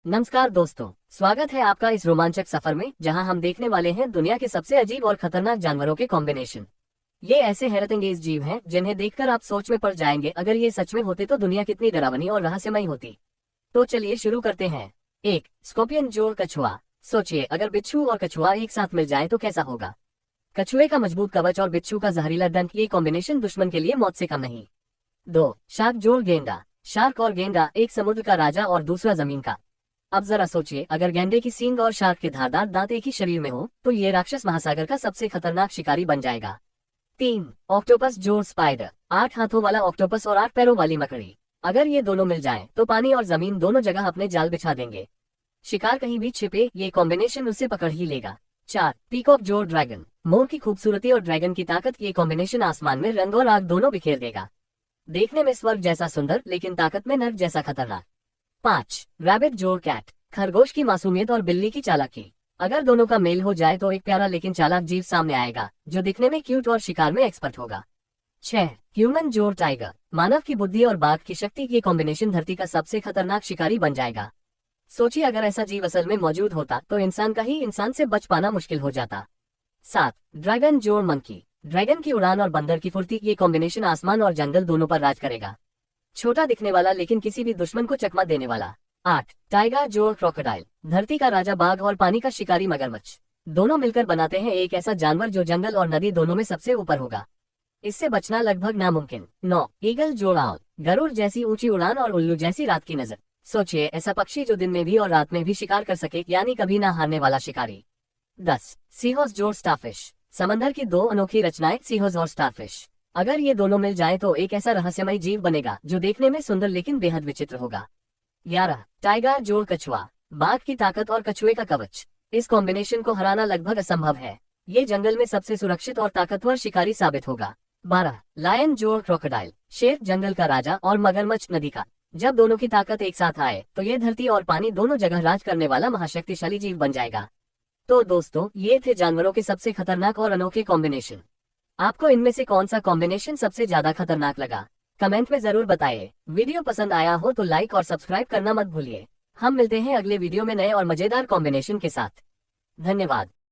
नमस्कार दोस्तों, स्वागत है आपका इस रोमांचक सफर में जहां हम देखने वाले हैं दुनिया के सबसे अजीब और खतरनाक जानवरों के कॉम्बिनेशन। ये ऐसे हैरतअंगेज जीव हैं जिन्हें देखकर आप सोच में पड़ जाएंगे, अगर ये सच में होते तो दुनिया कितनी डरावनी और रहस्यमयी होती। तो चलिए शुरू करते हैं। 1. स्कॉर्पियन जोड़ कछुआ। सोचिए, अगर बिच्छू और कछुआ एक साथ मिल जाए तो कैसा होगा। कछुए का मजबूत कवच और बिच्छू का जहरीला डंक, ये कॉम्बिनेशन दुश्मन के लिए मौत से कम नहीं। 2. शार्क जोड़ गेंडा। शार्क और गेंडा, एक समुद्र का राजा और दूसरा जमीन का। अब जरा सोचिए, अगर गेंडे की सींग और शार्क के धारदार दांत एक ही शरीर में हो तो ये राक्षस महासागर का सबसे खतरनाक शिकारी बन जाएगा। 3. ऑक्टोपस जोड़ स्पाइडर। 8 हाथों वाला ऑक्टोपस और 8 पैरों वाली मकड़ी, अगर ये दोनों मिल जाएं तो पानी और जमीन दोनों जगह अपने जाल बिछा देंगे। शिकार कहीं भी छिपे, ये कॉम्बिनेशन उसे पकड़ ही लेगा। 4. पीकॉक जोड़ ड्रैगन। मोर की खूबसूरती और ड्रैगन की ताकत, ये कॉम्बिनेशन आसमान में रंग और आग दोनों बिखेर देगा। देखने में स्वर्ग जैसा सुंदर, लेकिन ताकत में नर्क जैसा खतरनाक। 5. रैबिट जोड़ कैट। खरगोश की मासूमियत और बिल्ली की चालाकी, अगर दोनों का मेल हो जाए तो एक प्यारा लेकिन चालाक जीव सामने आएगा जो दिखने में क्यूट और शिकार में एक्सपर्ट होगा। 6. ह्यूमन जोड़ टाइगर। मानव की बुद्धि और बाघ की शक्ति, ये कॉम्बिनेशन धरती का सबसे खतरनाक शिकारी बन जाएगा। सोचिए, अगर ऐसा जीव असल में मौजूद होता तो इंसान का ही इंसान से बच पाना मुश्किल हो जाता। 7. ड्रैगन जोड़ मंकी। ड्रैगन की उड़ान और बंदर की फुर्ती, ये कॉम्बिनेशन आसमान और जंगल दोनों पर राज करेगा। छोटा दिखने वाला लेकिन किसी भी दुश्मन को चकमा देने वाला। 8. टाइगर जोड़ क्रोकोडाइल। धरती का राजा बाघ और पानी का शिकारी मगरमच्छ, दोनों मिलकर बनाते हैं एक ऐसा जानवर जो जंगल और नदी दोनों में सबसे ऊपर होगा। इससे बचना लगभग नामुमकिन। 9. ईगल जोड़ आउल। गरुड़ जैसी ऊंची उड़ान और उल्लू जैसी रात की नजर, सोचिए, ऐसा पक्षी जो दिन में भी और रात में भी शिकार कर सके, यानी कभी ना हारने वाला शिकारी। 10. सीहॉर्स जोड़ स्टारफिश। समंदर की दो अनोखी रचनाएं, सीहॉर्स और स्टारफिश, अगर ये दोनों मिल जाएं तो एक ऐसा रहस्यमय जीव बनेगा जो देखने में सुंदर लेकिन बेहद विचित्र होगा। 11. टाइगर जोड़ कछुआ। बाघ की ताकत और कछुए का कवच, इस कॉम्बिनेशन को हराना लगभग असंभव है। ये जंगल में सबसे सुरक्षित और ताकतवर शिकारी साबित होगा। 12. लायन जोड़ क्रोकोडाइल। शेर जंगल का राजा और मगरमच्छ नदी का, जब दोनों की ताकत एक साथ आए तो ये धरती और पानी दोनों जगह राज करने वाला महाशक्तिशाली जीव बन जाएगा। तो दोस्तों, ये थे जानवरों के सबसे खतरनाक और अनोखे कॉम्बिनेशन। आपको इनमें से कौन सा कॉम्बिनेशन सबसे ज्यादा खतरनाक लगा, कमेंट में जरूर बताइए। वीडियो पसंद आया हो तो लाइक और सब्सक्राइब करना मत भूलिए। हम मिलते हैं अगले वीडियो में नए और मजेदार कॉम्बिनेशन के साथ। धन्यवाद।